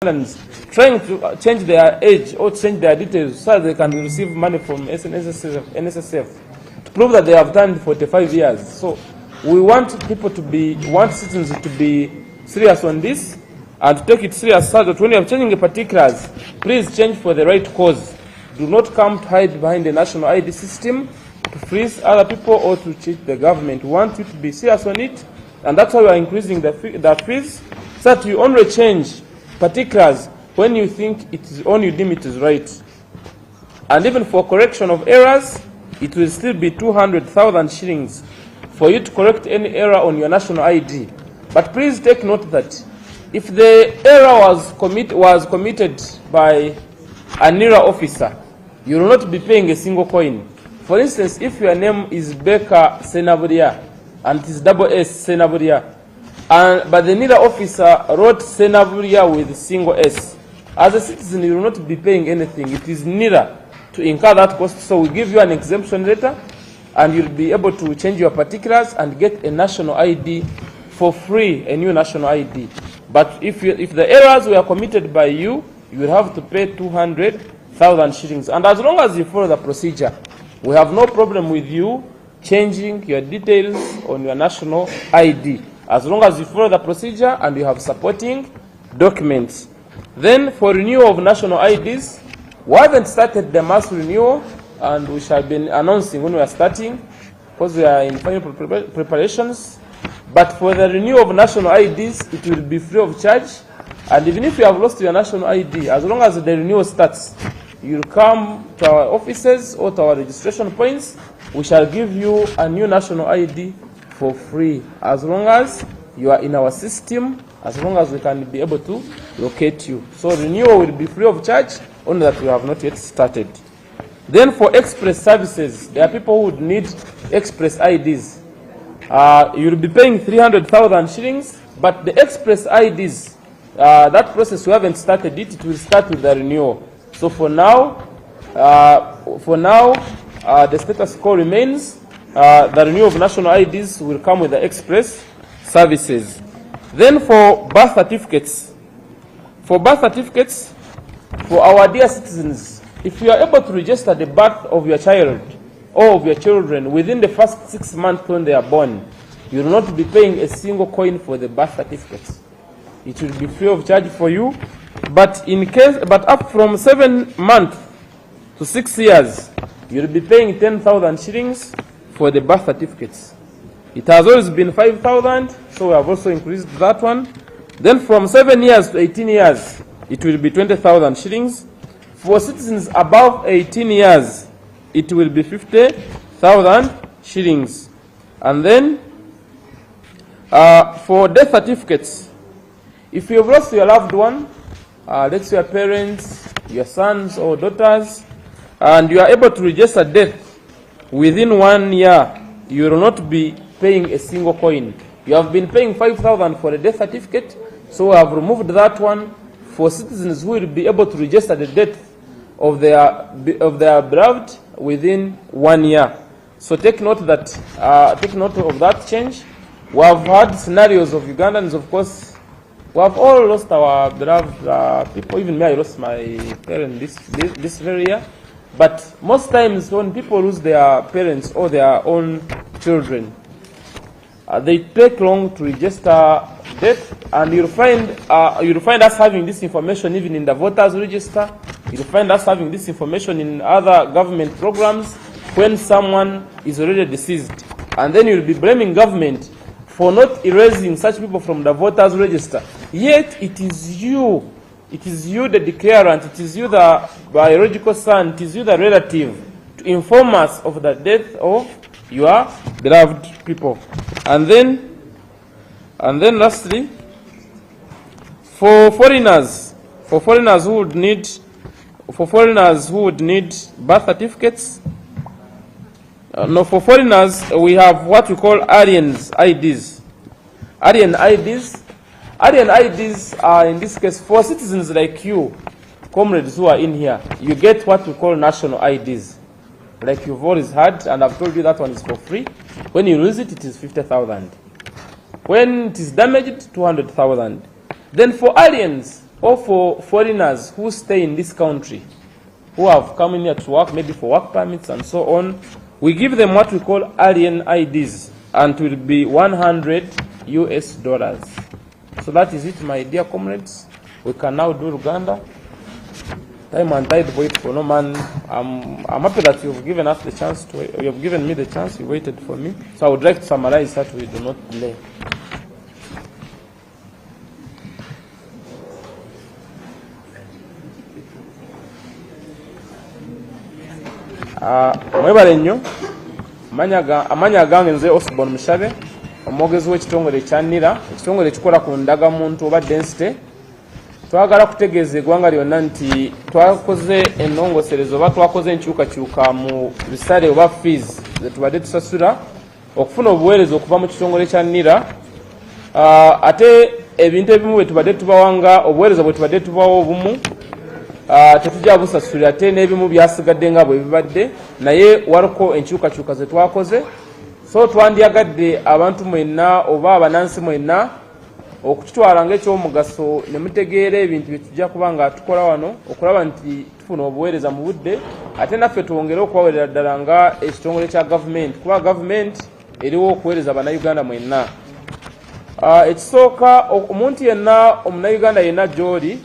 trying to change their age or change their details so that they can receive money from NSSF to prove that they have done 45 years. So we want citizens to be serious on this and to take it serious so that when you are changing the particulars, please change for the right cause. Do not come to hide behind the national ID system to freeze other people or to cheat the government. We want you to be serious on it, and that's why we are increasing the fees so that you only change particulars when you think it is on you deem it is right. And even for correction of errors, it will still be 200,000 shillings for you to correct any error on your national ID. But please take note that if the error was committed by a NIRA officer, you will not be paying a single coin. For instance, if your name is Becca Senaburia and it is double S Senaburia, but the NIRA officer wrote Senaburia with single S, as a citizen you will not be paying anything. It is NIRA to incur that cost. So we give you an exemption letter and you'll be able to change your particulars and get a national ID for free, a new national ID. But if the errors were committed by you, you will have to pay 200,000 shillings. And as long as you follow the procedure, we have no problem with you changing your details on your national ID, as long as you follow the procedure and you have supporting documents. Then for renewal of national IDs, we haven't started the mass renewal, and we shall be announcing when we are starting because we are in final preparations. But for the renewal of national IDs, it will be free of charge. And even if you have lost your national ID, as long as the renewal starts, you'll come to our offices or to our registration points. We shall give you a new national ID for free, as long as you are in our system, as long as we can be able to locate you. So renewal will be free of charge, only that we have not yet started. Then for express services, there are people who would need express IDs. You'll be paying 300,000 shillings, but the express IDs, that process we haven't started it. It will start with the renewal. So for now, the status quo remains. The renewal of national IDs will come with the express services. Then for birth certificates, for our dear citizens, if you are able to register the birth of your child or of your children within the first 6 months when they are born, you will not be paying a single coin for the birth certificates. It will be free of charge for you. But up from 7 months to 6 years, you will be paying 10,000 shillings for the birth certificates. It has always been 5,000, so we have also increased that one. Then from 7 years to 18 years, it will be 20,000 shillings. For citizens above 18 years, it will be 50,000 shillings. And then for death certificates, if you have lost your loved one, let's say your parents, your sons or daughters, and you are able to register death within 1 year, you will not be paying a single coin. You have been paying 5,000 for a death certificate, so we have removed that one for citizens who will be able to register the death of their beloved within 1 year. So take note of that change. We have had scenarios of Ugandans, of course. We have all lost our beloved people. Even me, I lost my parents this very year. But most times when people lose their parents or their own children, they take long to register death, and you'll find us having this information even in the voters register. You'll find us having this information in other government programs when someone is already deceased. And then you'll be blaming government for not erasing such people from the voters register. Yet it is you, the declarant, it is you, the biological son, it is you, the relative, to inform us of the death of your beloved people. And then lastly, for foreigners who would need birth certificates, for foreigners, we have what we call alien IDs. Alien IDs are, in this case, for citizens like you, comrades who are in here, you get what we call national IDs. Like you've always had, and I've told you that one is for free. When you lose it, it is 50,000. When it is damaged, 200,000. Then for aliens, or for foreigners who stay in this country, who have come in here to work, maybe for work permits and so on, we give them what we call alien IDs, and it will be $100 US. So that is it, my dear comrades. We can now do Uganda. Time and tide wait for no man. I'm happy that you've given us the chance to. You have given me the chance. You waited for me. So I would like to summarize that we do not delay. Mwebale nnyo. Amanya gange nze Osborne Mushabe, omwogezi w'ekitongole ekyanira, ekitongole ekikola ku ndagamuntu oba density. Twagala kutegeeza eggwanga lyonna nti twakoze ennongoserezo oba twakoze enkyukakyuka mu bisale oba fees ze tubadde tusasula okufuna obuweereza okuva mu kitongole kya NIRA. Ate ebintu ebimu bwe tubadde tubawanga obuweereza bwe tubadde tubawo obumu tetujja busasulira, ate n'ebimu byasigadde nga bwe bibadde, naye waliko enkyukakyuka ze twakoze. So twandyagadde abantu mwenna oba abanansi mwenna okutwala ng'ekyomugaso ne mutegeera ebintu bye tujja kuba nga tukola wano okulaba nti tufuna obuweereza mu budde, ate naffe twongere okubaweerera ddala nga ekitongole kya gavumenti, kuba gavumenti eriwo okuweereza bannayuganda mwenna. Ekisooka, omuntu yenna omunnayuganda yenna gy'oli,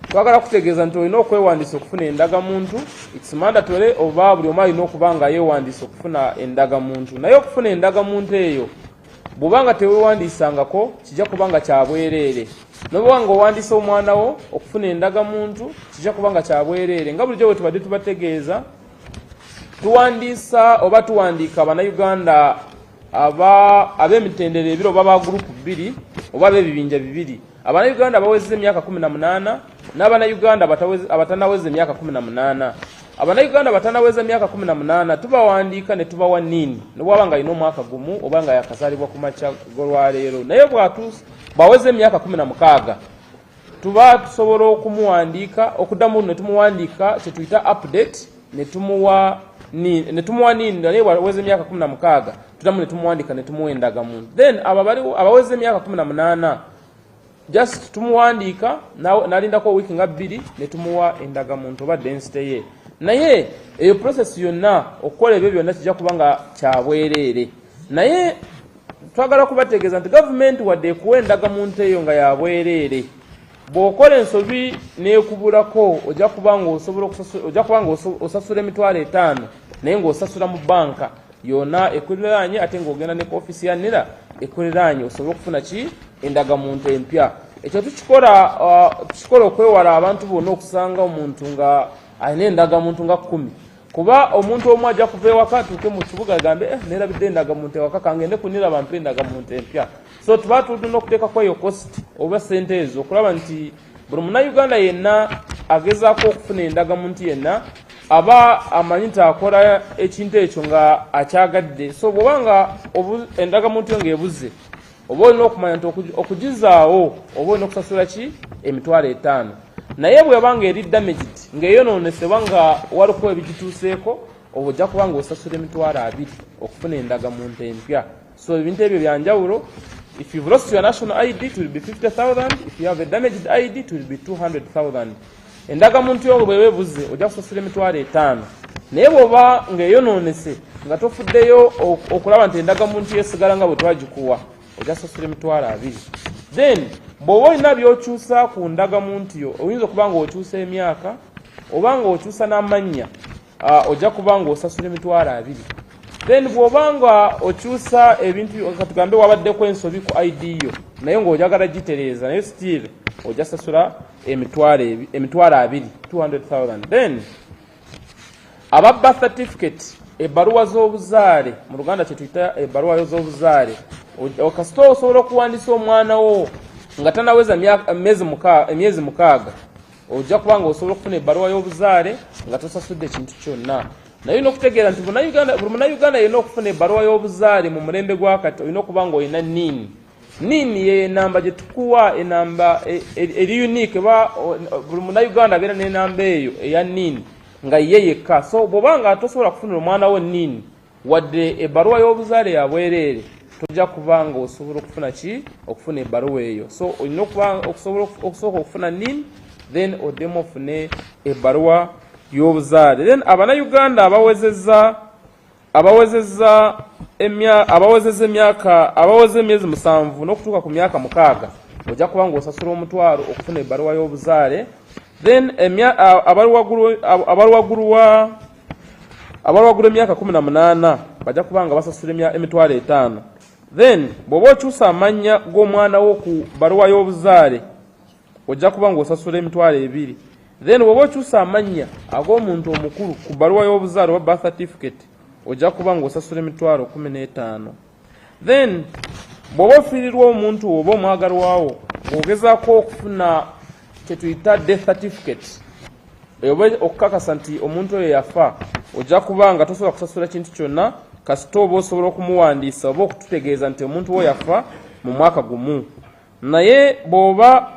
twagala kutegeeza nti olina okwewandiisa okufuna endagamuntu. It's mandatory, oba buli omu alina okuba nga yeewandiisa okufuna endagamuntu. Naye okufuna endagamuntu eyo bw'obanga teweewandiisangako kijja kuba nga kya bwereere. N'obuba nga owandiisa omwana wo okufuna endagamuntu kijja kuba nga kya bwereere. Nga bulijjo bwe tubadde tubategeeza, tuwandiisa oba tuwandiika abannayuganda ab'emitendera ebiri oba ba gurupu bbiri oba ab'ebibinja bibiri. Abannayuganda abawezezza emyaka 18 n'abannayuganda abatanaweza emyaka 18. Abannayuganda abatanaweza emyaka 18 tubawandiika ne tubawa nini n'obwaba nga alina omwaka gumu oba nga yakazaalibwa ku makya g'olwaleero. Naye bwaweza emyaka 16 tuba tusobola okumuwandiika, okuddamu ne tumuwandiika kye tuyita update, ne tumuwa nini. Naye bwaweza emyaka 16 tuddamu ne tumuwandiika ne tumuwa endagamuntu. Then abaweza emyaka 18 just tumuwandiika n'alindako wiiki nga 2 ne tumuwa endagamuntu oba density ye. Naye eyo process yonna okukola ebyo byonna kijja kuba nga kya bwereere. Naye twagala kubategeeza nti gavumenti wadde ekuwa endagamuntu eyo nga ya bwereere, bw'okola ensobi n'ekubulako ojja kuba nga osasula $5,000 naye ng'osasula mu banka yonna ekuliraanye, ate ng'ogenda ne ku ofisi ya NIRA ekuliraanye osobole okufuna endagamuntu empya. Ekyo tukikola okwewala abantu bonna okusanga omuntu nga alina endagamuntu nga 10. Kuba omuntu omu ajja kuva ewaka atuuke mu kibuga agambe neerabidde endagamuntu ewaka kangende ku NIRA bampe endagamuntu empya. So tuba tulina okuteekako eyo cost oba sente ezo okulaba nti buli munnayuganda yenna agezaako okufuna endagamuntu yenna aba amanyi nti akola ekintu ekyo nga akyagadde. So bw'oba nga endagamuntu yo ng'ebuze, oba olina okumanya nti okugizaawo oba olina okusasula $5,000. Naye bw'eba nga eri damaged ng'eyonoonesebwa nga waliko ebigituuseeko, oba ojja kuba nga osasula $20,000 okufuna endagamuntu empya. So ebintu ebyo bya njawulo. If you've lost your national ID, it will be $50,000. If you have a damaged ID, it will be $200,000. Endagamuntu yo bw'eba ebuze ojja kusasula $5,000. Naye bw'oba ng'eyonoonese nga tofuddeyo okulaba nti endagamuntu yesigala nga bwe twagikuwa, ojja kusasula $20,000. Then bw'oba olina by'okyusa ku ndagamuntu yo, oyinza okuba nga okyusa emyaka oba nga okyusa n'amannya, ojja kuba nga osasula $20,000. Then bw'oba nga okyusa ebintu, katugambe wabaddeko ensobi ku ID yo naye ng'ojagala gitereeza, naye still ojja sasula $20,000, $200,000. Then aba birth certificate, ebbaluwa z'obuzaale, mu Luganda kye tuyita ebbaluwa z'obuzaale, kasita osobola okuwandiisa omwana wo nga tanaweza emyezi 6, ojja kuba nga osobola okufuna ebbaluwa y'obuzaale nga tosasudde kintu kyonna. Naye olina okutegeera nti buli munnayuganda yenna okufuna ebbaluwa y'obuzaale mu mulembe gwa kati olina okuba nga olina nini. Nini ye enamba gye tukuwa, enamba eri unique, buli munnayuganda abeera n'enamba eyo eya nini nga ye yekka. So bw'oba nga tosobola kufunira omwana wo nini wadde ebbaluwa y'obuzaale ya bwereere, tojja kubanga osobola okufuna ki okufuna ebbaluwa eyo. So olina okusooka okufuna NIN, then oddemu ofune ebbaluwa y'obuzaale. Then Abannayuganda abawezezza emyezi 7 n'okutuuka ku myaka 6 ojja kuba ng'osasula omutwalo okufuna ebbaluwa y'obuzaale. Then abalwaggulu emyaka 18 bajja kuba nga basasula emitwalo 5. Then bw'oba okyusa amannya g'omwana wo ku bbaluwa y'obuzaale ojja kuba ng'osasula emitwalo 2. Then bw'oba okyusa amannya ag'omuntu omukulu ku bbaluwa y'obuzaale oba birth certificate ojja kuba ng'osasula emitwalo 15. Then bw'oba ofiirirwa omuntu oba omwagalwawo ng'ogezaako okufuna kye tuyita death certificate oba okukakasa nti omuntu oyo yafa, ojja kuba nga tosobola kusasula kintu kyonna kasita oba osobola okumuwandiisa oba okututegeeza nti omuntu oyo yafa mu mwaka gumu. Naye bw'oba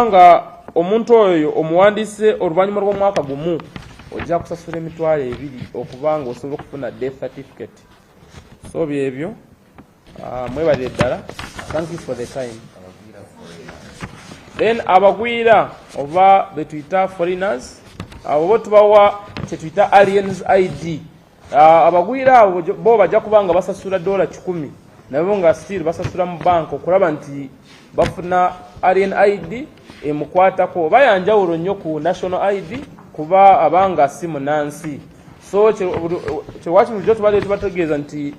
nga omuntu oyo omuwandiise oluvannyuma lw'omwaka gumu ojja kusasula emitwalo 2 okuba nga osobola okufuna death certificate. So byebyo, mwebalire ddala. Thank you for the time. Then abagwira oba betuyita foreigners abo tubawa kyetuyita aliens ID. Abagwira abo bo bajja kubanga basasula $10 nabo nga still basasula mu bank okulaba nti bafuna alien ID emukwatako. Bayanjawulo nnyo ku national ID kuba abanga si munansi. So kyewaki bulijjo tubategeeza nti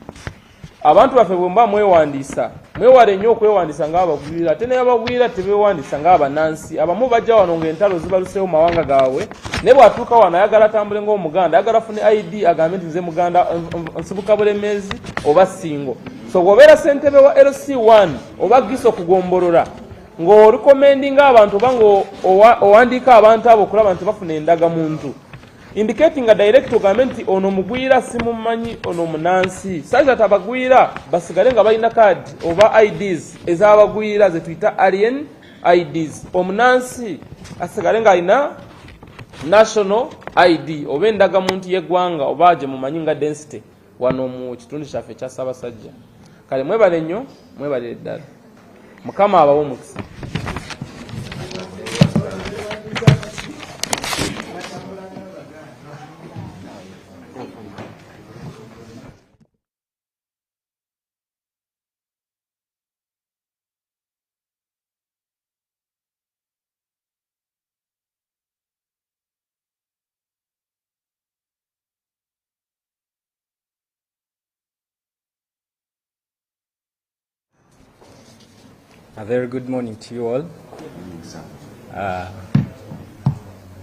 abantu baffe bwe mwewandiisa mwewale nnyo okwewandiisa ng'abagwira, ate naye abagwira tebeewandiisa ng'abanansi. Abamu bajja wano ng'entalo zibaluseewo mu mawanga gaabwe, naye bw'atuuka wano ayagala atambule ng'Omuganda, ayagala afune ID agambe nti nze Muganda nsibuka Bulemeezi oba Ssingo. So bw'obeera ssentebe wa LC1 oba Giso kugombolola ng'olikomendinga abantu oba ng'owandiika abantu abo okulaba nti bafuna endagamuntu, indicating a direct ogambe nti ono mugwira simumanyi ono munansi. Saizi ati abagwira basigale nga balina card oba IDs ez'abagwira ze tuyita alien IDs. Omunansi asigale nga alina national ID oba endagamuntu y'eggwanga oba gye mumanyi nga density wano mu kitundu kyaffe ekya Ssaabasajja. Kale mwebale nnyo, mwebalire ddala. Mukama abawe omukisa. A very good morning to you all.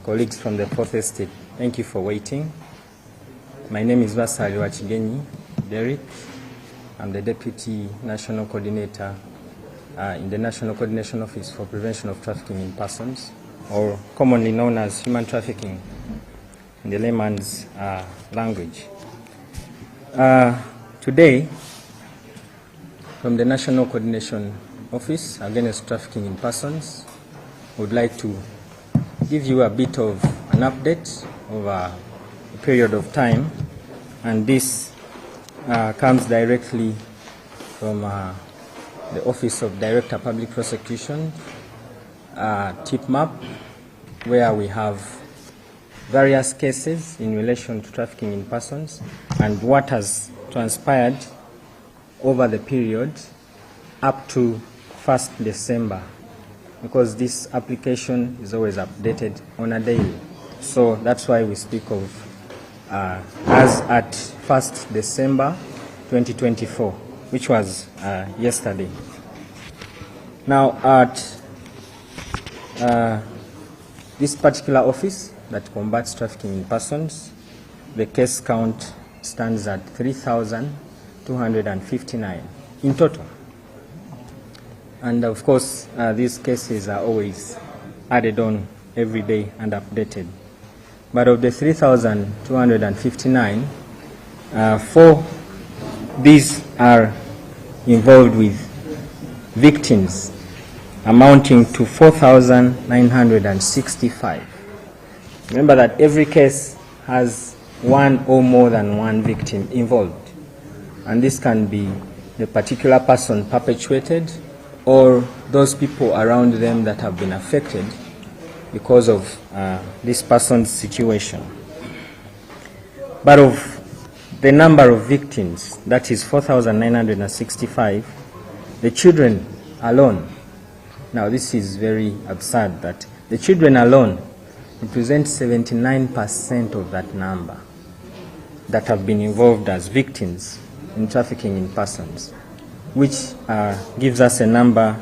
Colleagues from the Fourth Estate, thank you for waiting. My name is Vasali Wachigenyi Derek. I'm the Deputy National Coordinator in the National Coordination Office for Prevention of Trafficking in Persons, or commonly known as human trafficking in the layman's language. Today, from the National Coordination Office Against Trafficking in Persons, would like to give you a bit of an update over a period of time, and this comes directly from the Office of Director Public Prosecution, tip map, where we have various cases in relation to trafficking in persons and what has transpired over the period up to 1st December, because this application is always updated on a daily. So that's why we speak of as at 1st December 2024, which was yesterday. Now at this particular office that combats trafficking in persons, the case count stands at 3,259 in total. And of course, these cases are always added on every day and updated. But of the 3,259, 4 these are involved with victims amounting to 4,965. Remember that every case has one or more than one victim involved. And this can be the particular person perpetuated or those people around them that have been affected because of this person's situation. But of the number of victims, that is 4,965, the children alone, now this is very absurd that the children alone represent 79% of that number that have been involved as victims in trafficking in persons, which gives us a number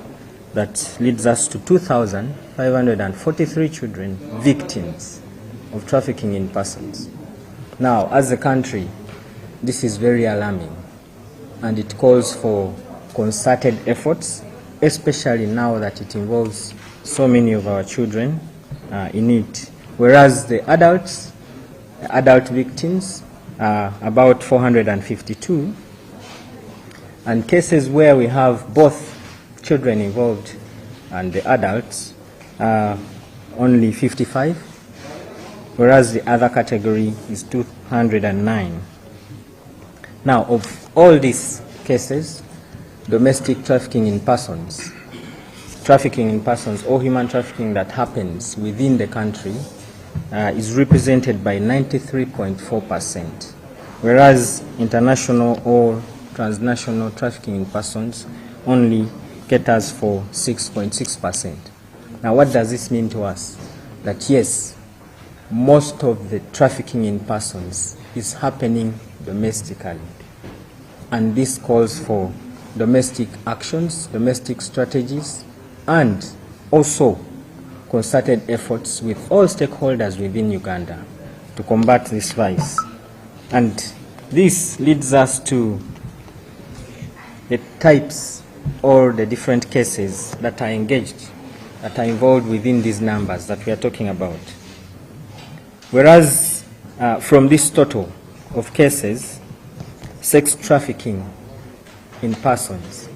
that leads us to 2,543 children victims of trafficking in persons. Now, as a country, this is very alarming, and it calls for concerted efforts, especially now that it involves so many of our children in it. Whereas the adult victims are about 452, and cases where we have both children involved and the adults are only 55, whereas the other category is 209. Now, of all these cases, domestic trafficking in persons or human trafficking that happens within the country is represented by 93.4%, whereas international or transnational trafficking in persons only caters for 6.6%. Now, what does this mean to us? That yes, most of the trafficking in persons is happening domestically, and this calls for domestic actions, domestic strategies, and also concerted efforts with all stakeholders within Uganda to combat this vice. And this leads us to the types or the different cases that are involved within these numbers that we are talking about. Whereas from this total of cases, sex trafficking in persons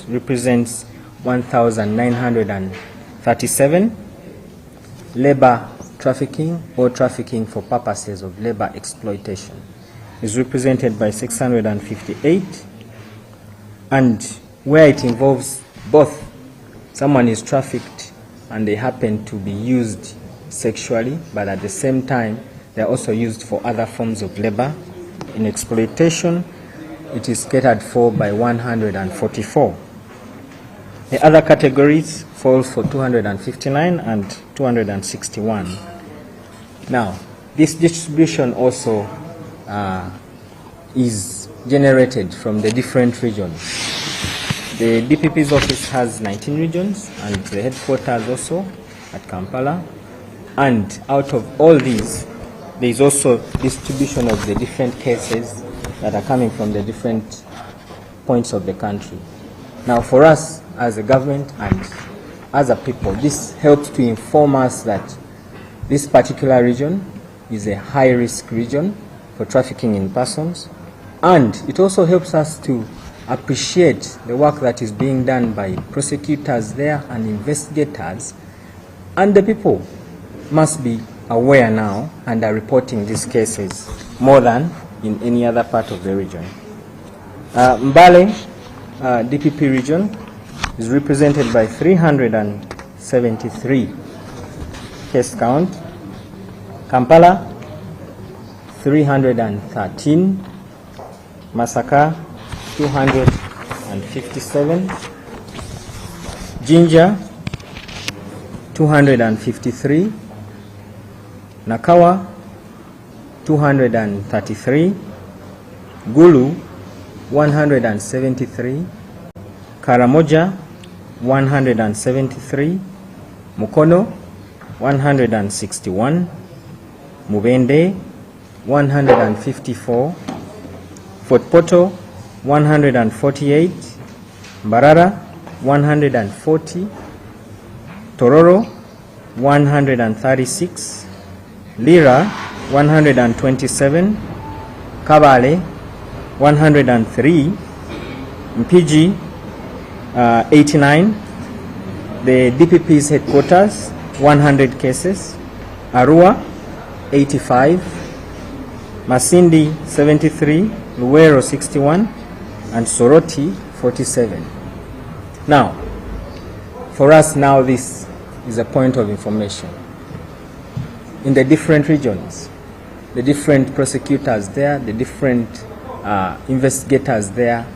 represents 1,937. Labor trafficking or trafficking for purposes of labor exploitation is represented by 658. And where it involves both, someone is trafficked and they happen to be used sexually, but at the same time they're also used for other forms of labor in exploitation, it is catered for by 144. The other categories fall for 259 and 261. Now, this distribution also is generated from the different regions. The DPP's office has 19 regions, and the headquarters also at Kampala. And out of all these, there is also distribution of the different cases that are coming from the different points of the country. Now, for us as a government and as a people, this helps to inform us that this particular region is a high-risk region for trafficking in persons, and it also helps us to appreciate the work that is being done by prosecutors there and investigators, and the people must be aware now and are reporting these cases more than in any other part of the region. Mbale DPP region is represented by 373 case count. Kampala 313, Masaka 257, Jinja 253, Nakawa 233, Gulu 173, Karamoja 173, Mukono 161, Mubende 154, Fort Portal 148, Mbarara 140, Tororo 136, Lira 127, Kabale 103, Mpiji 89, the DPP's headquarters 100 cases, Arua 85, Masindi 73, Luwero 61, and Soroti 47. Now, for us now, this is a point of information. In the different regions, the different prosecutors there, the different investigators there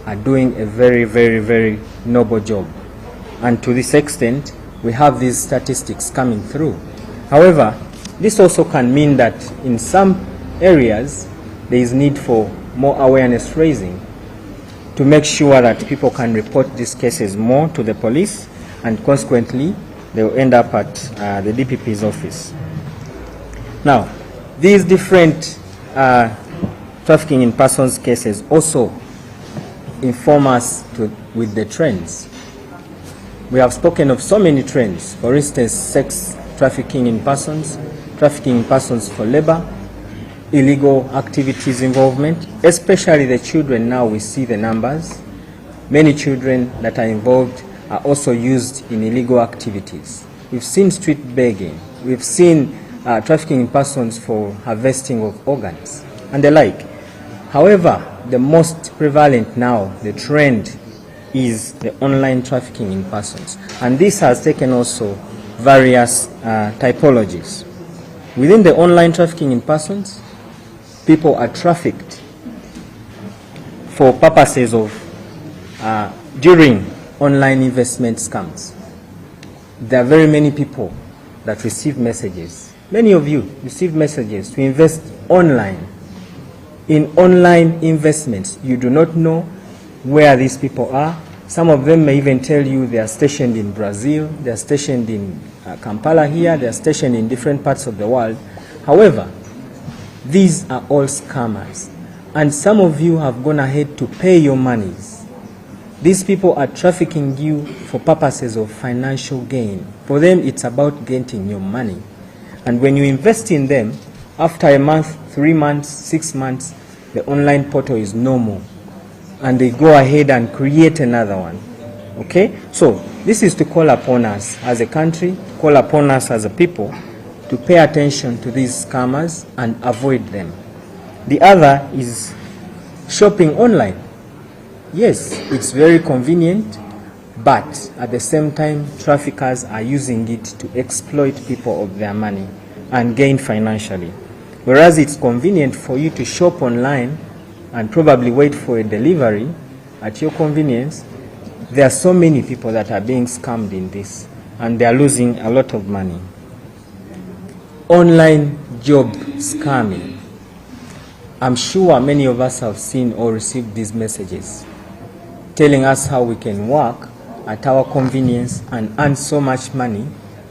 are doing a very, very, very noble job. And to this extent, we have these statistics coming through. However, this also can mean that in some areas, there is need for more awareness raising to make sure that people can report these cases more to the police, and consequently, they will end up at the DPP's office. Now, these different trafficking in persons cases also inform us with the trends. We have spoken of so many trends. For instance, sex trafficking in persons for labor, illegal activities involvement, especially the children. Now we see the numbers. Many children that are involved are also used in illegal activities. We've seen street begging. We've seen trafficking in persons for harvesting of organs and the like. However, the most prevalent now, the trend, is the online trafficking in persons. And this has taken also various typologies. Within the online trafficking in persons, people are trafficked for purposes of during online investment scams. There are very many people that receive messages. Many of you receive messages to invest online. In online investments, you do not know where these people are. Some of them may even tell you they are stationed in Brazil, they are stationed in Kampala here, they are stationed in different parts of the world. However, these are all scammers. And some of you have gone ahead to pay your monies. These people are trafficking you for purposes of financial gain. For them, it's about getting your money. And when you invest in them, after a month, 3 months, 6 months, the online portal is no more. And they go ahead and create another one. Okay? So, this is to call upon us as a country, call upon us as a people, to pay attention to these scammers and avoid them. The other is shopping online. Yes, it's very convenient, but at the same time, traffickers are using it to exploit people of their money and gain financially. Whereas it's convenient for you to shop online and probably wait for a delivery at your convenience, there are so many people that are being scammed in this, and they are losing a lot of money. Online job scamming. I'm sure many of us have seen or received these messages telling us how we can work at our convenience and earn so much money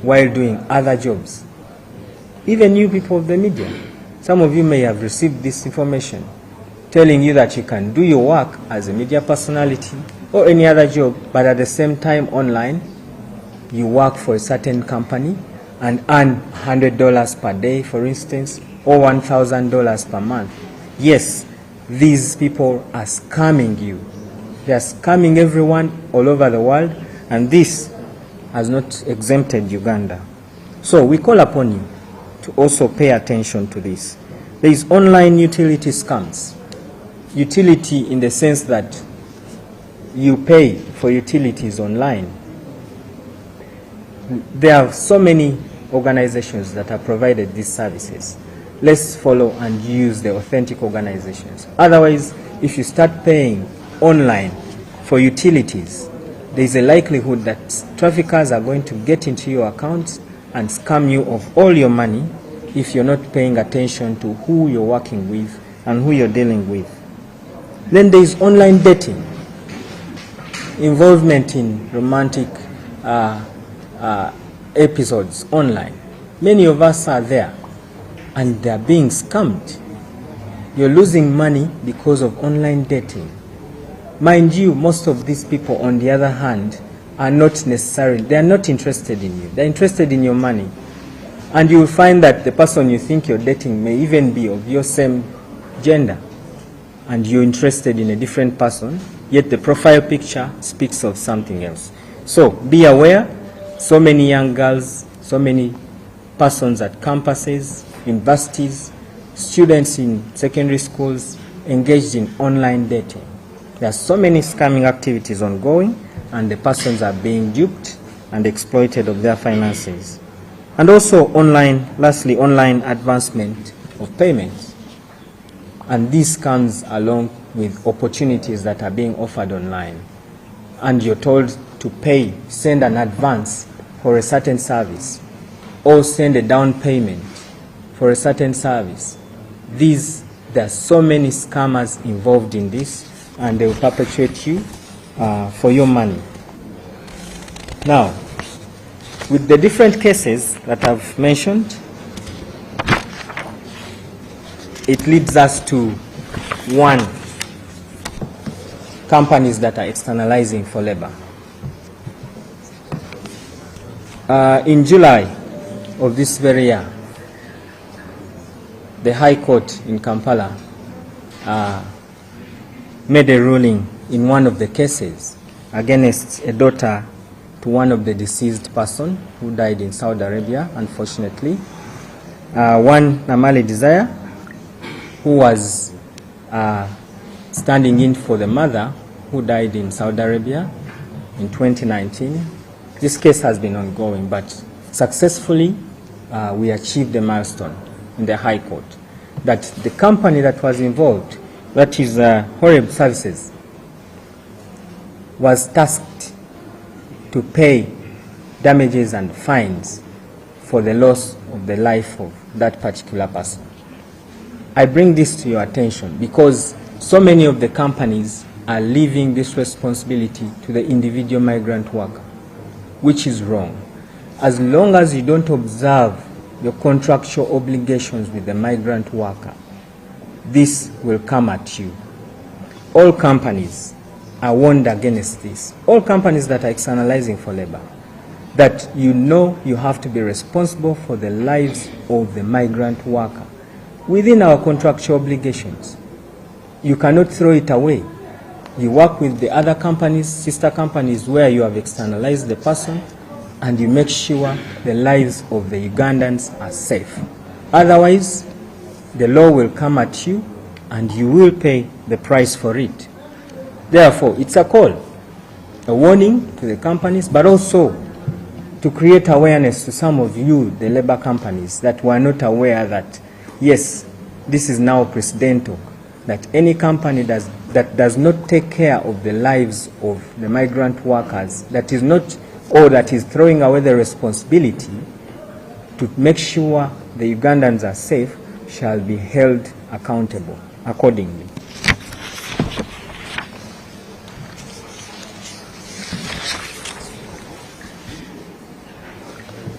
while doing other jobs. Even you people of the media, some of you may have received this information telling you that you can do your work as a media personality or any other job, but at the same time online, you work for a certain company and earn $100 per day, for instance, or $1,000 per month. Yes, these people are scamming you. They are scamming everyone all over the world, and this has not exempted Uganda. So we call upon you to also pay attention to this. There is online utility scams. Utility in the sense that you pay for utilities online. There are so many organizations that have provided these services. Let's follow and use the authentic organizations. Otherwise, if you start paying online for utilities, there is a likelihood that traffickers are going to get into your accounts and scam you of all your money if you're not paying attention to who you're working with and who you're dealing with. Then there is online dating, involvement in romantic episodes online. Many of us are there and they're being scammed. You're losing money because of online dating. Mind you, most of these people, on the other hand, are not necessarily, they are not interested in you. They're interested in your money. And you will find that the person you think you're dating may even be of your same gender. And you're interested in a different person, yet the profile picture speaks of something else. So be aware, so many young girls, so many persons at campuses, universities, students in secondary schools, engaged in online dating. There are so many scamming activities ongoing, and the persons are being duped and exploited of their finances. And also lastly, online advancement of payments. And this comes along with opportunities that are being offered online. And you're told to pay, send an advance for a certain service, or send a down payment for a certain service. There are so many scammers involved in this, and they will perpetuate you for your money. Now, with the different cases that I've mentioned, it leads us to one, companies that are externalizing for labor. In July of this very year, the High Court in Kampala made a ruling in one of the cases against a daughter to one of the deceased person who died in Saudi Arabia, unfortunately. One Namale Desire, who was standing in for the mother who died in Saudi Arabia in 2019. This case has been ongoing, but successfully we achieved a milestone in the High Court that the company that was involved, that is Horeb Services, was tasked to pay damages and fines for the loss of the life of that particular person. I bring this to your attention because so many of the companies are leaving this responsibility to the individual migrant worker, which is wrong. As long as you don't observe your contractual obligations with the migrant worker, this will come at you. All companies are warned against this. All companies that are externalizing for labor, that you know you have to be responsible for the lives of the migrant worker within our contractual obligations. You cannot throw it away. You work with the other companies, sister companies, where you have externalized the person, and you make sure the lives of the Ugandans are safe. Otherwise, the law will come at you and you will pay the price for it. Therefore, it's a call, a warning to the companies, but also to create awareness to some of you, the labor companies, that were not aware that, yes, this is now precedental, that any company that does not take care of the lives of the migrant workers, that is not, or that is throwing away the responsibility to make sure the Ugandans are safe, shall be held accountable accordingly.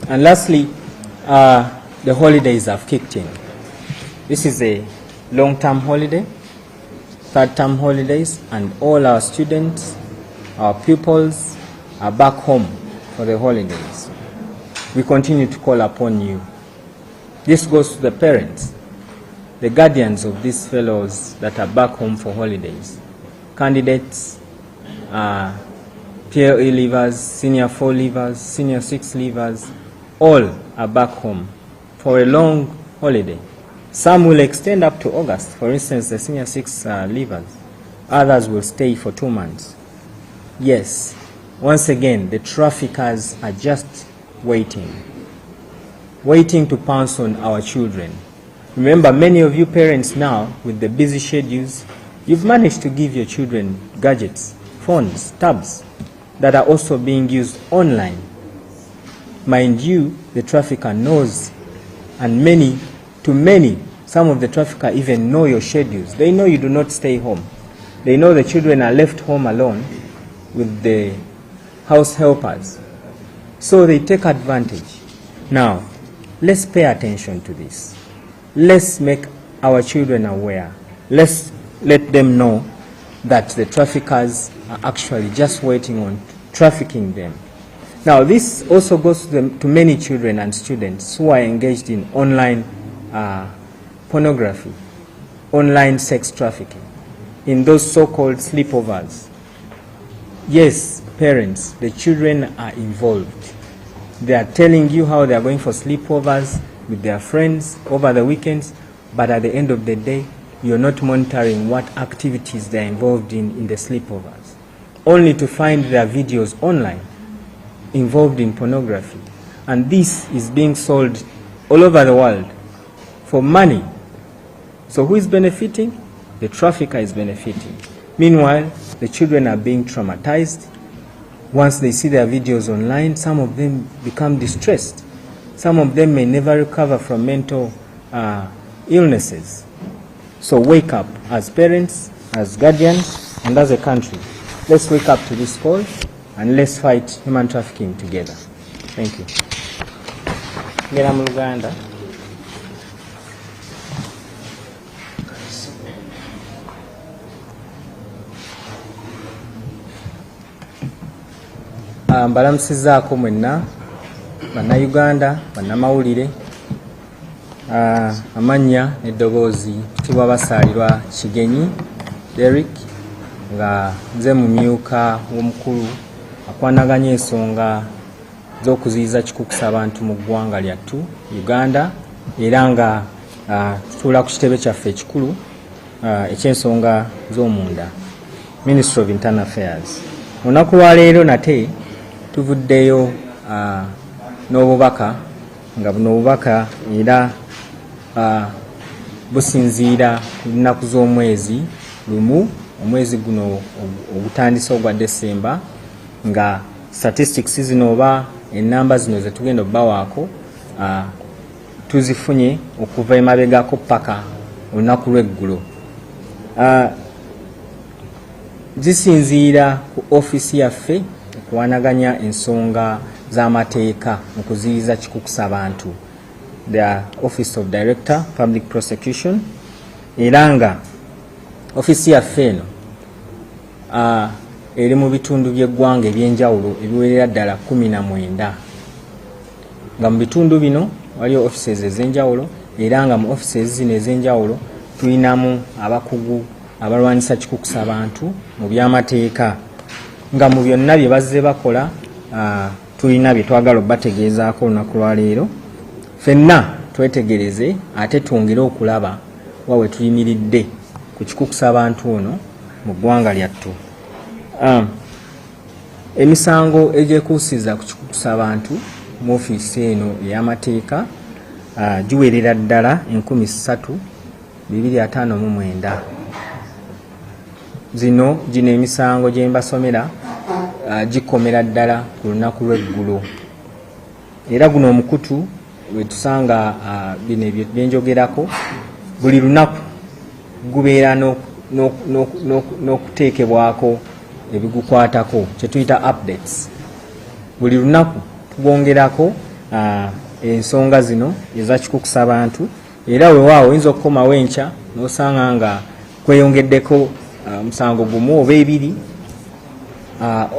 And lastly, the holidays have kicked in. This is a long-term holiday, third-term holidays, and all our students, our pupils are back home for the holidays. We continue to call upon you. This goes to the parents, the guardians of these fellows that are back home for holidays. Candidates, PLE leavers, senior 4 leavers, senior 6 leavers, all are back home for a long holiday. Some will extend up to August. For instance, the senior 6 leavers. Others will stay for 2 months. Yes, once again, the traffickers are just waiting to pounce on our children. Remember, many of you parents now, with the busy schedules, you've managed to give your children gadgets, phones, tabs, that are also being used online. Mind you, the trafficker knows, and some of the trafficker even know your schedules. They know you do not stay home. They know the children are left home alone with the house helpers. So they take advantage. Now, let's pay attention to this. Let's make our children aware. Let's let them know that the traffickers are actually just waiting on trafficking them. Now, this also goes to many children and students who are engaged in online pornography, online sex trafficking, in those so-called sleepovers. Yes, parents, the children are involved. They are telling you how they are going for sleepovers with their friends over the weekends, but at the end of the day, you're not monitoring what activities they're involved in the sleepovers, only to find their videos online involved in pornography. And this is being sold all over the world for money. So who is benefiting? The trafficker is benefiting. Meanwhile, the children are being traumatized. Once they see their videos online, some of them become distressed. Some of them may never recover from mental illnesses. So wake up as parents, as guardians, and as a country. Let's wake up to this call and let's fight human trafficking together. Thank you. Ngera mu Luganda. Mbalamusizaako mwenna bannayuganda bannamawulire, amannya n'eddoboozi kitibwa basaalirwa Kigenyi Derrick, nga nze mumyuka w'omukulu akwanaganya ensonga z'okuziyiza kikukusa abantu mu ggwanga lyattu Uganda, era nga tutuula ku kitebe kyaffe ekikulu eky'ensonga z'omunda, Ministry of Internal Affairs. Olunaku lwa leero nate tuvuddeyo n'obubaka, nga buno obubaka era businziira ku nnaku z'omwezi lumu, omwezi guno ogutandise ogwa December, nga statistics zino oba ennamba zino ze tugenda obbawaako tuzifunye okuva emabegako paka olunaku lw'eggulo. Zisinziira ku ofisi yaffe okuwanaganya ensonga z'amateeka mu kuziyiza kikukusa abantu, the Office of Director Public Prosecution, era nga ofisi yaffe eno eri mu bitundu by'eggwanga eby'enjawulo ebiwerera ddala 19, nga mu bitundu bino waliyo offices ez'enjawulo, era nga mu offices zino ez'enjawulo tulinamu abakugu abalwanyisa kikukusa abantu mu by'amateeka, nga mu byonna bye bazze bakola tulina bye twagala obbategeezaako olunaku lwa leero. Ffenna twetegereze ate twongere okulaba wawe tuyimiridde ku kikukusa abantu ono mu ggwanga lyattu. Emisango egyekuusiza ku kikukusa abantu mu ofiisi eno ey'amateeka giwerera ddala 3,259. Gino emisango gye mbasomera gikomera ddala ku lunaku lw'eggulo, era guno omukutu wetusanga bino ebyo byenjogerako buli lunaku gubeera n'okuteekebwako ebigukwatako kye tuyita updates. Buli lunaku tugwongerako ensonga zino eza kikukusa abantu, era weewaawo oyinza okukomawo enkya n'osanga nga kweyongeddeko musango gumu oba ebiri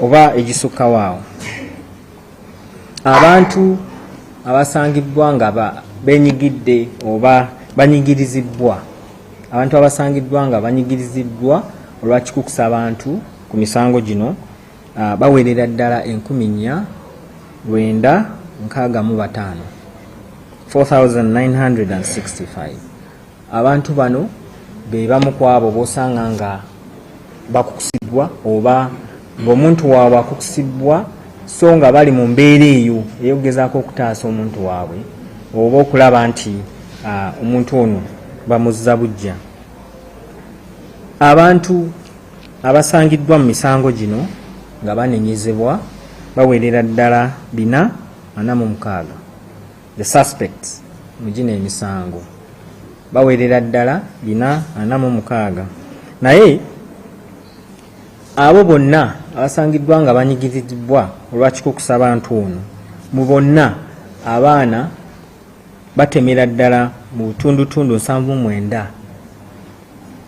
oba egisukkawo awo. Abantu abasangiddwa nga benyigidde oba banyigirizibbwa, abantu abasangiddwa nga banyigiriziddwa olwa kikukusa abantu ku misango gino bawerera ddala 4,965, 4,965. Abantu bano be bamu ku abo b'osanga nga bakukusiddwa oba ng'omuntu waabwe akukusibbwa so nga bali mu mbeera eyo eyogezaako okutaasa omuntu waabwe oba okulaba nti omuntu ono bamuzza bujja. Abantu abasangiddwa mu misango gino nga banenyezebwa bawerera ddala 446. The suspects mu gino emisango bawerera ddala 446. Naye abo bonna abasangiddwa nga banyigirizibwa olwa kikukusa abantu ono, mu bonna abaana batemera ddala mu butundutundu 79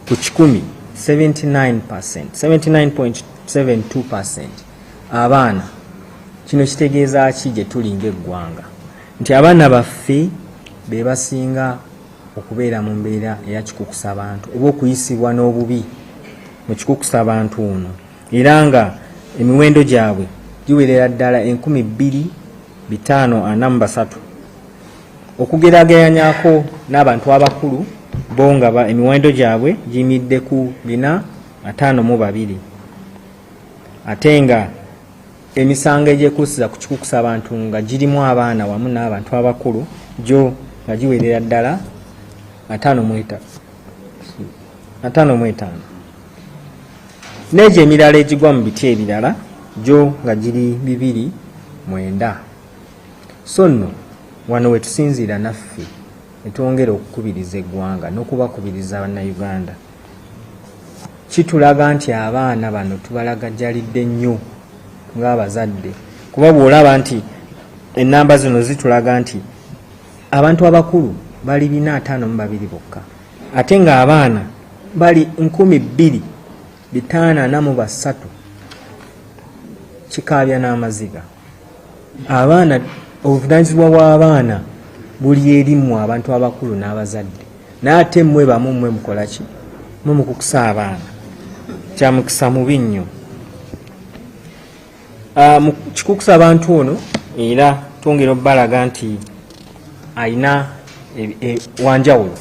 ku 100, 79.72% abaana. Kino kitegeeza ki gye tulinga eggwanga? Nti abaana baffe be basinga okubeera mu mbeera eya kikukusa abantu oba okuyisibwa n'obubi mu kikukusa abantu ono, era nga emiwendo gyabwe giwerera ddala 2,543. Okugeraganyako n'abantu abakulu bo nga emiwendo gyabwe giyimiridde ku 452 ate nga emisango egyekuusiza ku kikukusa abantu nga girimu abaana wamu n'abantu abakulu gyo nga giwerera ddala 55 n'egyo emirala egigwa mu biti ebirala gyo nga giri 209. So nno wano we tusinziira naffe netwongera okukubiriza eggwanga n'okubakubiriza bannayuganda, kitulaga nti abaana bano tubalagajjalidde nnyo ng'abazadde, kuba bw'olaba nti ennamba zino zitulaga nti abantu abakulu bali 452 bokka ate ng'abaana bali 2543. Kikaabya n'amaziga. Abaana, obuvunaanyizibwa bw'abaana buli erimu abantu abakulu n'abazadde, naye ate mmwe bamu mmwe mukola ki? Mmwe mukukusa abaana. Kya mukisa mubi nnyo. Mu kikukusa abantu ono era twongera obbalaga nti ayina wanjawulo.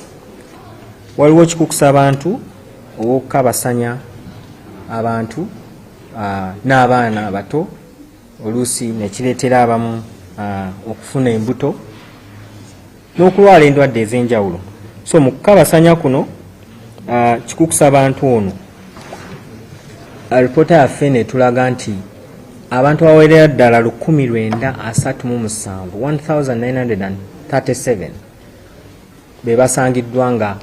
Waliwo kikukusa abantu okukabasanya abantu n'abaana abato, oluusi nekireetera abamu okufuna embuto n'okulwala endwadde ez'enjawulo. So mu kukabasanya kuno kikukusa abantu ono, alipoota yaffe netulaga nti abantu abawerera ddala 1937 1937 be basangiddwa nga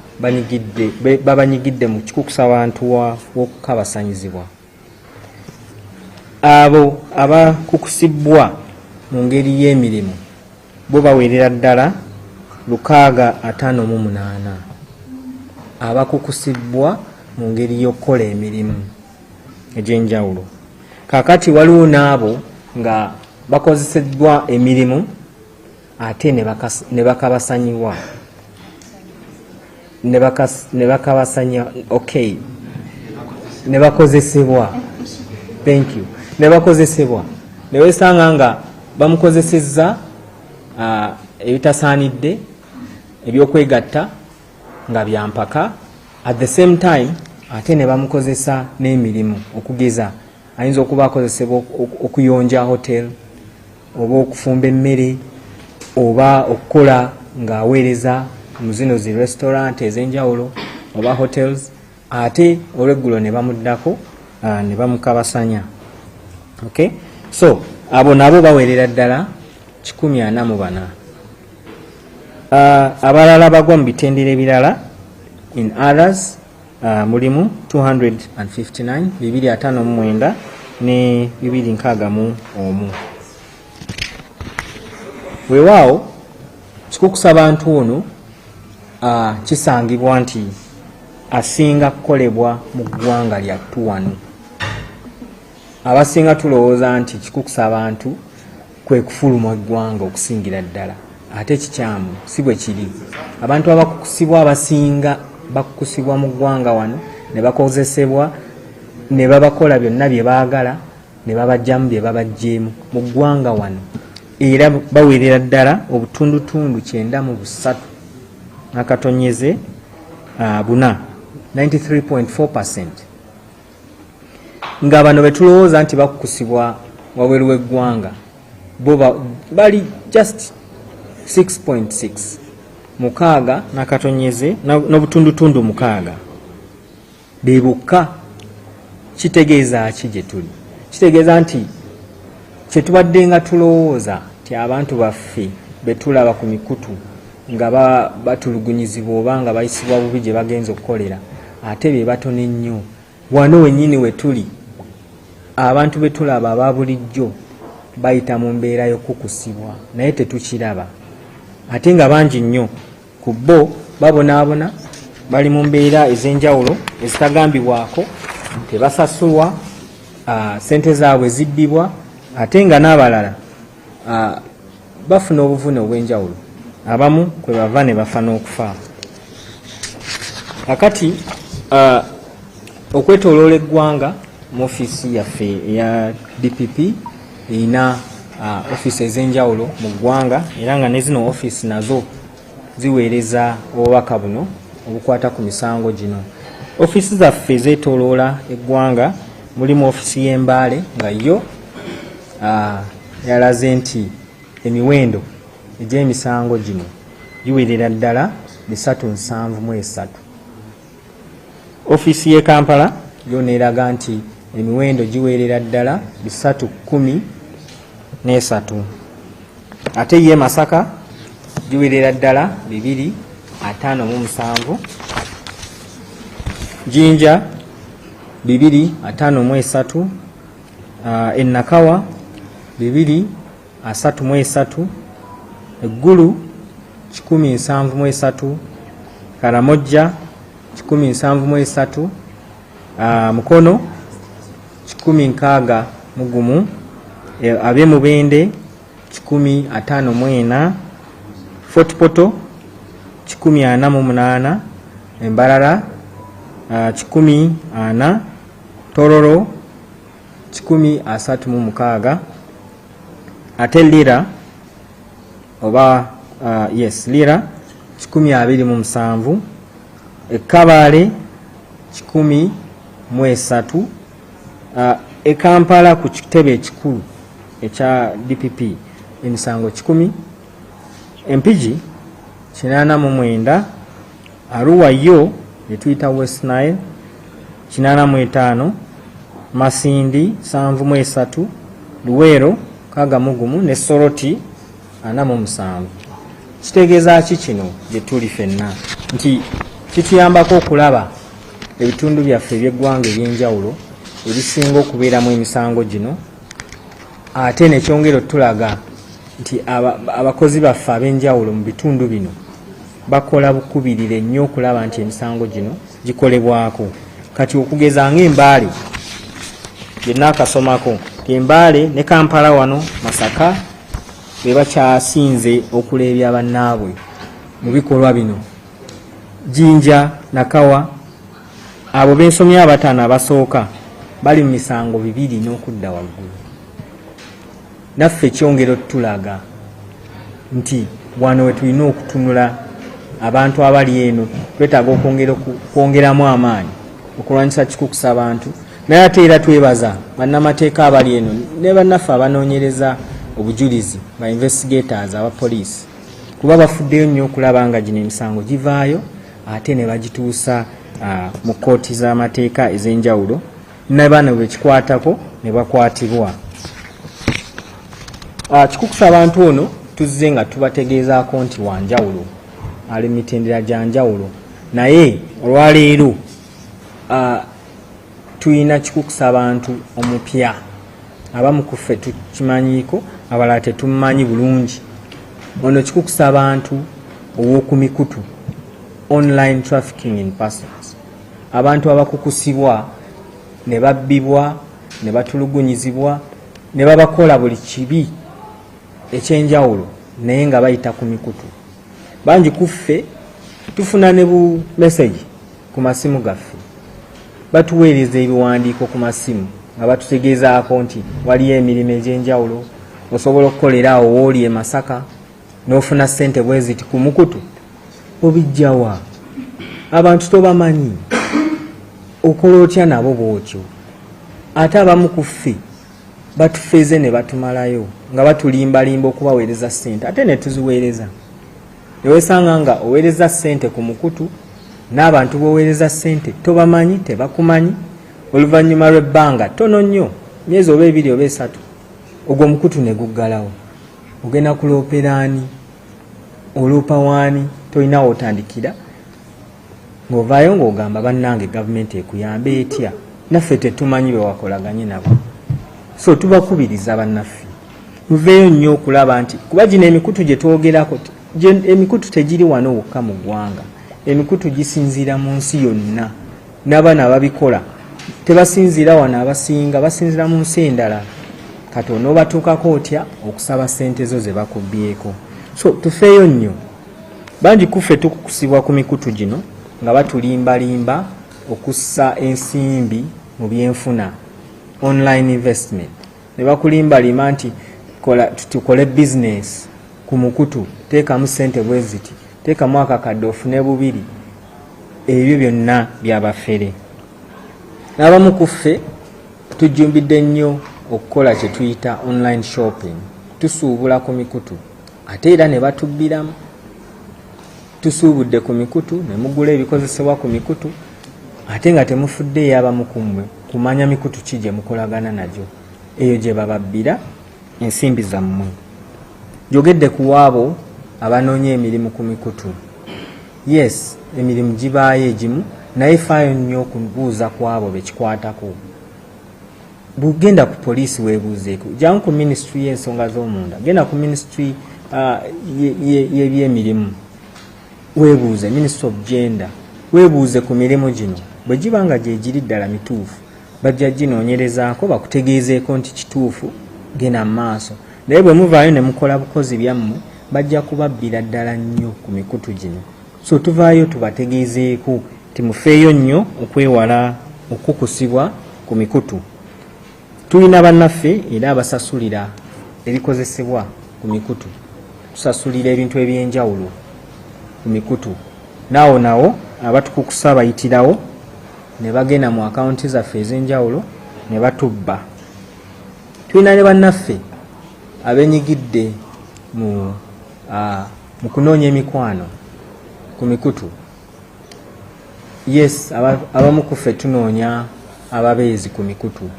babanyigidde mu kikukusa abantu w'okukabasanyizibwa. Abo abakukusibwa mu ngeri y'emirimu bo bawerera ddala 658 abakukusibwa mu ngeri y'okukola emirimu egy'enjawulo. Kakati waliwo n'abo nga bakozeseddwa emirimu ate ne bakabasanyiwa ne bakabasanya okay ne bakozesebwa thank you ne bakozesebwa ne wesanga nga bamukozesezza ebitasaanidde ebyokwegatta nga byampaka at the same time ate ne bamukozesa n'emirimu okugeza ayinza okuba akozesebwa okuyonja hotel oba okufumba emmere oba okukola ng'aweereza mu zino zi restaurant ez'enjawulo oba hotels, ate olweggulo ne bamuddako ne bamukabasanya. Okay, so abo nabo bawerera ddala 144. Abalala bagwa mu bitendera ebirala in others mulimu 259 259 ne 261. Weewaawo kikukusa abantu ono kisangibwa nti asinga kukolebwa mu ggwanga lyattu wano. Abasinga tulowooza nti kikukusa abantu kwe kufuluma eggwanga okusingira ddala, ate kikyamu si bwe kiri. Abantu abakukusibwa abasinga bakukusibwa mu ggwanga wano ne bakozesebwa ne babakola byonna bye baagala ne babajjamu bye babajjeemu mu ggwanga wano, era bawerera ddala obutundutundu 93 nakatonyeze 93.4%. nga bano betulowooza nti bakukusibwa wabweru w'eggwanga bo bali just 6.6 mukaaga nakatonyeze n'obutundutundu 6 bebukka. Kitegeeza ki gye tuli? Kitegeeza nti kyetubadde nga tulowooza ti abantu baffe betulaba ku mikutu nga batulugunyizibwa oba nga bayisibwa bubi gye bagenza okukolera, ate be batono ennyo. Wano wennyini we tuli abantu betulaba aba bulijjo bayita mu mbeera y'okukusibwa naye tetukiraba, ate nga bangi nnyo ku bo babonaabona, bali mu mbeera ez'enjawulo ezitagambibwako, tebasasulwa, sente zaabwe zibbibwa, ate nga n'abalala bafuna obuvune obw'enjawulo, abamu kwe bava ne bafa n'okufa. Kakati okwetooloola eggwanga mu ofiisi yaffe eya DPP erina ofiisi ez'enjawulo mu ggwanga, era nga ne zino ofiisi nazo ziweereza obubaka buno obukwata ku misango gino. Ofisi zaffe zeetooloola eggwanga, mulimu ofisi y'Embaale nga yo yalaze nti emiwendo egy'emisango gino giwerera ddala 373. Ofisi y'e Kampala yo neeraga nti emiwendo giwerera ddala 313. Ate ye Masaka giwerera ddala 257. Jinja 253. Nakawa 233. Eggulu 173. Karamojja 173. Mukono 161. Ab'e Mubende 154. Fort Portal 148. Embarara 140. Tororo 136. Ate Lira oba Lira 127. Ekabale 103. Kampala ku kitebe ekikulu ekya DPP emisango 10. Empigi 89. Arua yo etuyita West Nile 85. Masindi 73. Luwero 61 ne Soroti 47. Kitegeeza ki kino gye tuli ffenna? Nti kituyambako okulaba ebitundu byaffe eby'eggwanga eby'enjawulo ebisinga okubeeramu emisango gino, ate nekyongera otulaga nti abakozi baffe ab'enjawulo mu bitundu bino bakola bukubirire nnyo okulaba nti emisango gino gikolebwako. Kati okugeza ng'Embaale yenna akasomako Embaale ne Kampala wano Masaka be bakyasinze okuleebya bannaabwe mu bikolwa bino. Jinja, Nakawa, abo b'ensomya abataano abasooka bali mu misango 2 n'okudda waggulu. Naffe kyongero tulaga nti wano we tulina okutunula abantu abali eno, twetaaga okwongeramu amaanyi okulwanyisa kikukusa abantu, naye ate era twebaza bannamateeka abali eno ne bannaffe abanoonyereza obujulizi ba investigators aba police, kuba bafuddeyo nnyo okulaba nga gino emisango givaayo ate ne bagituusa mu kkooti z'amateeka ez'enjawulo, ne bano bekikwatako ne bakwatibwa. Kikukusa abantu ono tuzze nga tubategeezaako nti wanjawulo, ali mu mitendera gya njawulo, naye olwaleero tulina kikukusa abantu omupya. Abamu ku ffe tukimanyiiko, abalala tetumumanyi bulungi. Ono kikukusa abantu ow'oku mikutu, online trafficking in persons. Abantu abakukusibwa ne babbibwa ne batulugunyizibwa ne babakola buli kibi ekyenjawulo naye nga bayita ku mikutu. Bangi ku ffe tufuna ne bu message ku masimu gaffe, batuweereza ebiwandiiko ku masimu nga batutegeezaako nti waliyo emirimu egy'enjawulo, osobola okukolera awo wooli e Masaka n'ofuna ssente bwe ziti ku mukutu. Obijjawa abantu tobamanyi, okola otya nabo bwotyo? Ate abamu ku ffe batufeeze ne batumalayo nga batulimbalimba okubaweereza ssente, ate ne tuziweereza. Newesanga nga oweereza ssente ku mukutu n'abantu boweereza ssente tobamanyi, tebakumanyi. Oluvannyuma lw'ebbanga ttono nnyo, myezi oba 2 oba 3, ogwo mukutu ne guggalawo. Ogenda kulooperaani, oloopa waani, tolina w'otandikira, ng'ovaayo ng'ogamba bannange gavumenti ekuyambe etya, naffe tetumanyi be wakolaganye nabo. So tubakubiriza bannaffe muveeyo nnyo okulaba nti kuba gino emikutu gye twogerako, emikutu tegiri wano wokka mu ggwanga, emikutu gisinziira mu nsi yonna, n'abaana babikola tebasinziira wano abasinga, basinziira mu nsi endala. Kati onoobatuukako otya okusaba ssente zo ze bakubbyeko. So tufeeyo nnyo. Bangi kuffe tukukusibwa ku mikutu gino nga batulimbalimba okussa ensimbi mu byenfuna, online investment. Ne bakulimbalima nti tukole business ku mukutu, teekamu ssente bwe ziti, teekamu akakadde ofune 2. ebyo byonna byabafere. N'abamu ku ffe tujumbidde nnyo okukola kye tuyita online shopping. Tusuubula ku mikutu ate era ne batubbiramu. Tusuubudde ku mikutu ne mugula ebikozesebwa ku mikutu ate nga temufuddeeyo abamu ku mmwe kumanya mikutu ki gye mukolagana nagyo. Eyo gye bababbira ensimbi zammwe. Njogedde ku waabo abanoonya emirimu ku mikutu. Yes, emirimu gibaayo egimu naye faayo nnyo okubuuza ku abo bekikwatako. Bugenda ku poliisi weebuuzeeko, jangu ku ministry y'ensonga z'omunda, genda ku ministry y'ebyemirimu weebuuze, ministry of gender, weebuuze ku mirimu gino. Bwe giba nga gye giri ddala mituufu bajja ginoonyerezaako bakutegeezeeko nti kituufu, genda mu maaso. Naye bwe muvaayo ne mukola bukozi byammwe bajja kubabbira ddala nnyo ku mikutu gino. So tuvaayo tubategeezeeko timufeeyo nnyo okwewala okukusibwa ku mikutu. Tulina bannaffe era abasasulira ebikozesebwa ku mikutu. Tusasulira ebintu ebyenjawulo ku mikutu. Nawo abatukukusa bayitirawo ne bagenda mu akawunti zaffe ez'enjawulo ne batubba. Tulina ne bannaffe abenyigidde mu kunoonya emikwano ku mikutu. Yes, abamu ku ffe tunoonya ababeezi ku mikutu.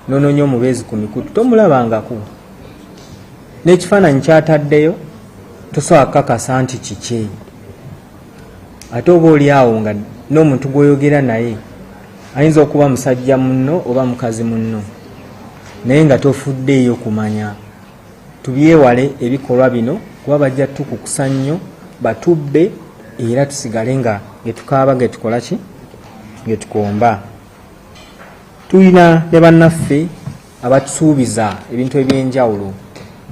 Nonoonya omubeezi ku mikutu tomulabangako. N'ekifaananyi kyataddeyo tosobola kukakasa nti kiki. Ate oba oli awo nga n'omuntu gw'oyogera naye ayinza okuba musajja munno oba mukazi munno naye nga tofuddeeyo kumanya. Tubyewale ebikolwa bino kuba bajja tukukusa nnyo batubbe era tusigale nga getukaaba getukola ki getukomba. Tulina ne bannaffe abatusuubiza ebintu ebyenjawulo.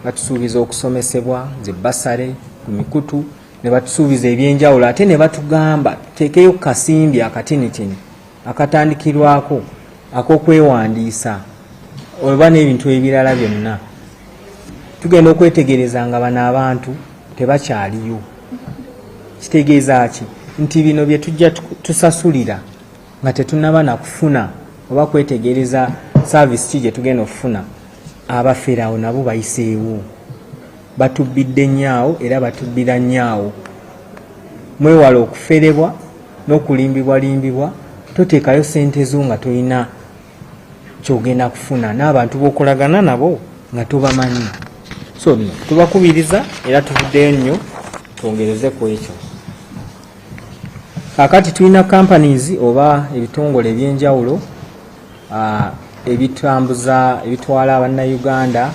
Batusuubiza okusomesebwa zibbasale ku mikutu ne batusuubiza ebyenjawulo ate ne batugamba tuteekeyo kasimbi akatinitini akatandikirwako ak'okwewandiisa oba n'ebintu ebirala byonna. Tugenda okwetegereza nga bano abantu tebakyaliyo. Kitegeeza ki? Nti bino bye tujja tusasulira nga tetunnaba na kufuna oba kwetegereza service ki gye tugenda okufuna. Abaferawo nabo bayiseewo. Batubbidde nnyaawo era batubbira nnyaawo. Mwewala okuferebwa n'okulimbibwalimbibwa. Toteekayo ssente zo nga tolina kyogenda kufuna n'abantu b'okolagana nabo nga tobamanyi. So bino tubakubiriza era tuvuddeyo nnyo twongereze ku ekyo. Kakati tulina companies oba ebitongole ebyenjawulo ebitwala abannayuganda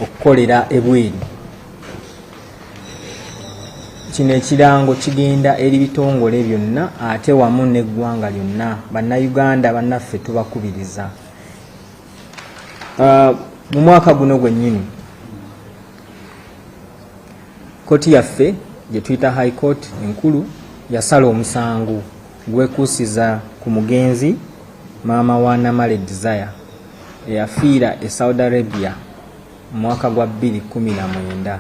okukolera ebweru. Kino ekirango kigenda eri bitongole byonna ate wamu n'eggwanga lyonna. Bannayuganda bannaffe tubakubiriza. Mu mwaka guno gwennyini kkooti yaffe gye tuyita High Court enkulu yasala omusango gwekuusiza ku mugenzi maama wa Namale Desire eyafiira e Saudi Arabia mu mwaka gwa 2019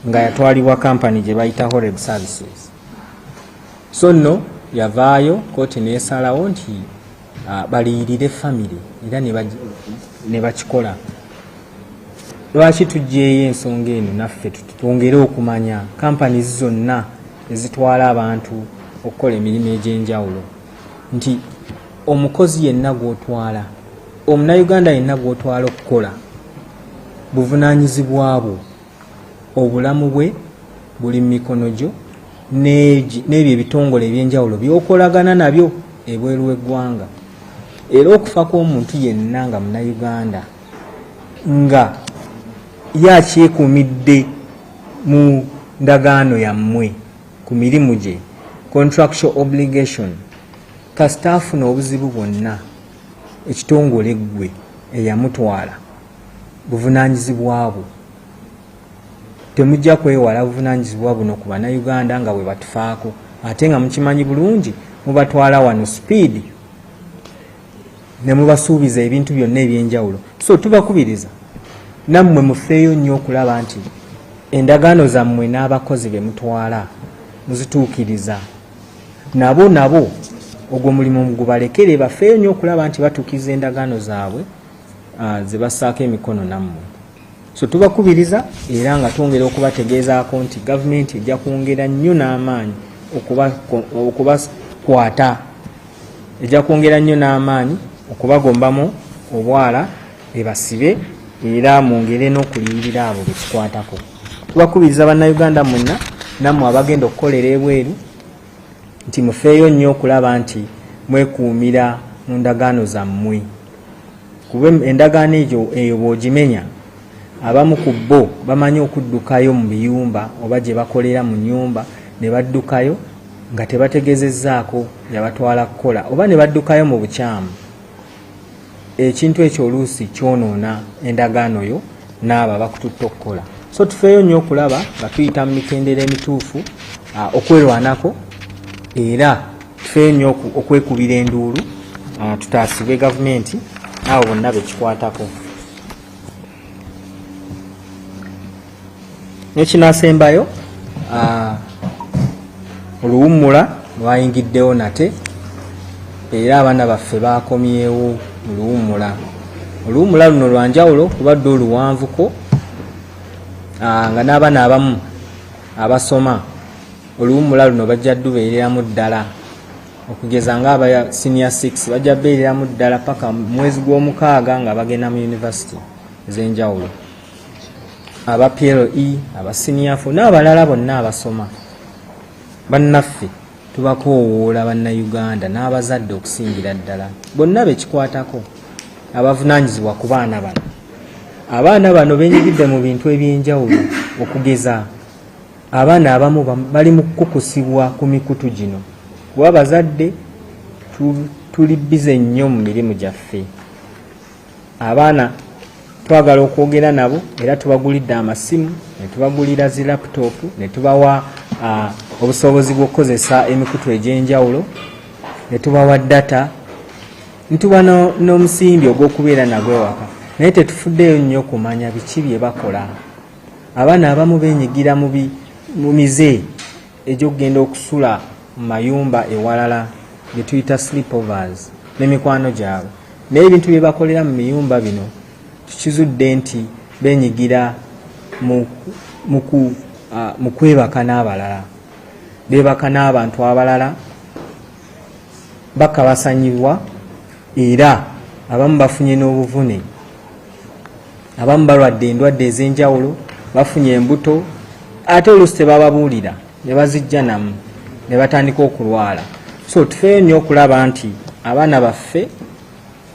nga yatwalibwa kampani gye bayita Horeb Services. So nno yavaayo kkooti n'esalawo nti baliyirire family era ne bakikola. Lwaki tujjeeyo ensonga eno naffe twongere okumanya kampani zonna ezitwala abantu okukola emirimu egy'enjawulo nti omukozi yenna gw'otwala, omunnayuganda yenna gw'otwala okukola buvunaanyizibwa bwo. Obulamu bwe buli mu mikono gyo n'ebyo ebitongole ebyenjawulo by'okolagana nabyo ebweru w'eggwanga. Era okufa kw'omuntu yenna nga munnayuganda nga yakyekuumidde mu ndagaano yammwe ku mirimu gye contractual obligation kasita afuna obuzibu bwonna ekitongole ggwe eyamutwala buvunaanyizibwa bwo. Temujja kwewala buvunaanyizibwa buno ku bannayuganda nga bwe batufaako ate nga mukimanyi bulungi mubatwala wano speed ne mubasuubiza ebintu byonna ebyenjawulo. So tubakubiriza nammwe mufeeyo nnyo okulaba nti endagaano zammwe n'abakozi be mutwala muzituukiriza nabo ogwo mulimu gubalekere bafeeyo nnyo okulaba nti batuukiza endagaano zaabwe ze bassaako emikono nammwe. So tubakubiriza era nga twongera okubategeezaako nti gavumenti ejja kwongera nnyo n'amaanyi okubakwata, ejja kwongera nnyo n'amaanyi okubagombamu obwala ebasibe era mwongere n'okuliyirira abo bekikwatako. Tubakubiriza bannayuganda mwenna nammwe abagenda okukolera ebweru nti mufeeyo nnyo okulaba nti mwekuumira mu ndagaano zammwe, kuba endagaano eyo bw'ogimenya abamu ku bo bamanyi okuddukayo mu biyumba oba gye bakolera mu nnyumba ne baddukayo nga tebategezezzaako yabatwala kukola oba ne baddukayo mu bukyamu. Ekintu ekyo oluusi kyonoona endagaano yo n'abo abakututte okukola. So tufeeyo nnyo okulaba nga tuyita mu mitendera emituufu okwerwanako era tufeeyo nnyo okwekubira enduulu tutaasibe gavumenti abo bonna bekikwatako. Nekinaasembayo oluwummula lwayingiddewo nate era abaana baffe bakomyewo mu luwummula. Oluwummula luno lwanjawulo kubadde oluwanvuko nga n'abaana abamu abasoma oluwummula luno bajja dubeereramu ddala, okugeza nga aba senior 6 bajja beereramu ddala paka mwezi gw'omukaaga nga bagenda mu university ez'enjawulo, aba PLE, aba senior 4 n'abalala bonna abasoma. Bannaffe tubakoowoola bannayuganda n'abazadde okusingira ddala bonna bekikwatako abavunaanyizibwa ku baana bano. Abaana bano benyigidde mu bintu eby'enjawulo, okugeza abaana abamu bali mu kukusibwa ku mikutu gino kuba abazadde tuli bize nnyo mu mirimu gyaffe. Abaana twagala okwogera nabo era tubagulidde amasimu, ne tubagulira zi laptop, ne tubawa obusobozi bw'okukozesa emikutu egy'enjawulo, ne tubawa data, ne tuba n'omusimbi ogw'okubeera nagwe ewaka. Naye tetufuddeyo nnyo kumanya biki bye bakola. Abaana abamu beenyigira mu mize egy'okugenda okusula mu mayumba ewalala bye tuyita sleepovers n'emikwano gyabwe, naye ebintu bye bakolera mu miyumba bino tukizudde nti beenyigira mu kwebaka n'abalala, beebaka n'abantu abalala, bakabasanyibwa era abamu bafunye n'obuvune, abamu balwadde endwadde ez'enjawulo, bafunye embuto ate oluusi tebababuulira ne bazijja namu ne batandika okulwala. So tufeeyo nnyo okulaba nti abaana baffe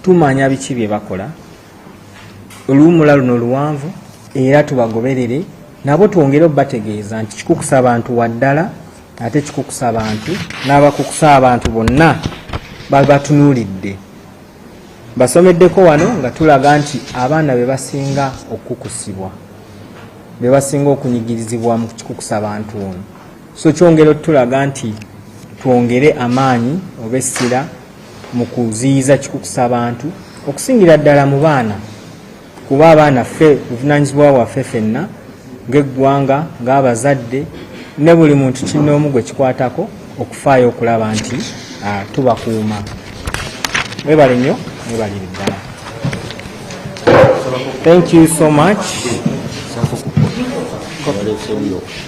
tumanya biki bye bakola, oluwummula luno luwanvu era tubagoberere nabo, twongere obategeeza nti kikukusa abantu waddala ate kikukusa abantu n'abakukusa abantu bonna babatunuulidde. Basomeddeko wano nga tulaga nti abaana be basinga okukusibwa, be basinga okunyigirizibwa mu kikukusa abantu ono. So kyongero tulaga nti twongere amaanyi oba essira mu kuziyiza kikukusa abantu okusingira ddala mu baana, kuba abaana ffe buvunaanyizibwa bwaffe ffenna ng'eggwanga, ng'abazadde ne buli muntu kinnoomu gwe kikwatako okufaayo okulaba nti tubakuuma. Mwebale nnyo, mwebalire ddala. Thank you so much.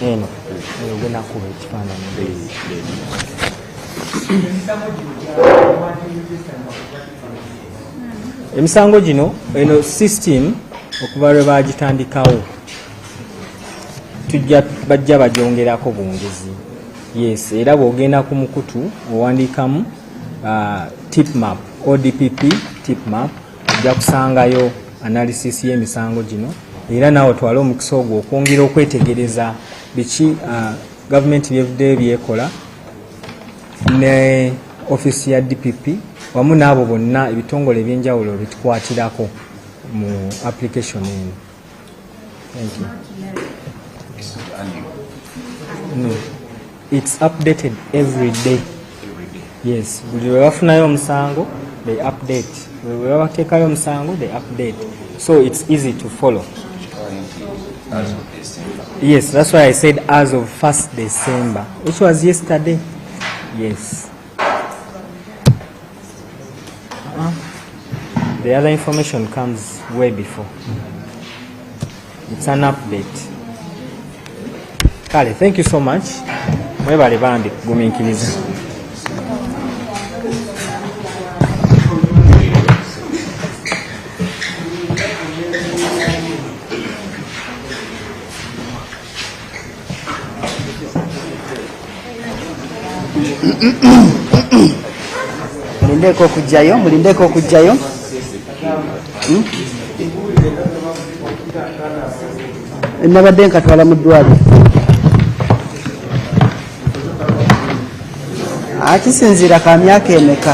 Eno ogwenakuba ekifaananyi. Emisango gino eno system okuva lwe bagitandikawo bajja bagyongerako bwongezi. Yes, era bw'ogenda ku mukutu owandiikamu tip map, ODPP tip map, ojja kusangayo analysis y'emisango gino era naawe otwale omukisa ogwo okwongera okwetegereza biki gavumenti byevuddeyo byekola ne ofisi ya DPP wamu n'abo bonna ebitongole ebyenjawulo bitukwatirako mu application eno. Thank you. No, it's updated every day. Yes, buli lwe bafunayo omusango they update, bwe bateekayo omusango they update, so it's easy to follow. As of December. Yes, that's why I said as of 1st December, which was yesterday. Yes. The other information comes way before. It's an update. Kale, thank you so much. Mwebale bandi kugumiikiriza. mulindeko kujjayo nabadde nkatwala mu ddwaliro akisinziira ka myaka emeka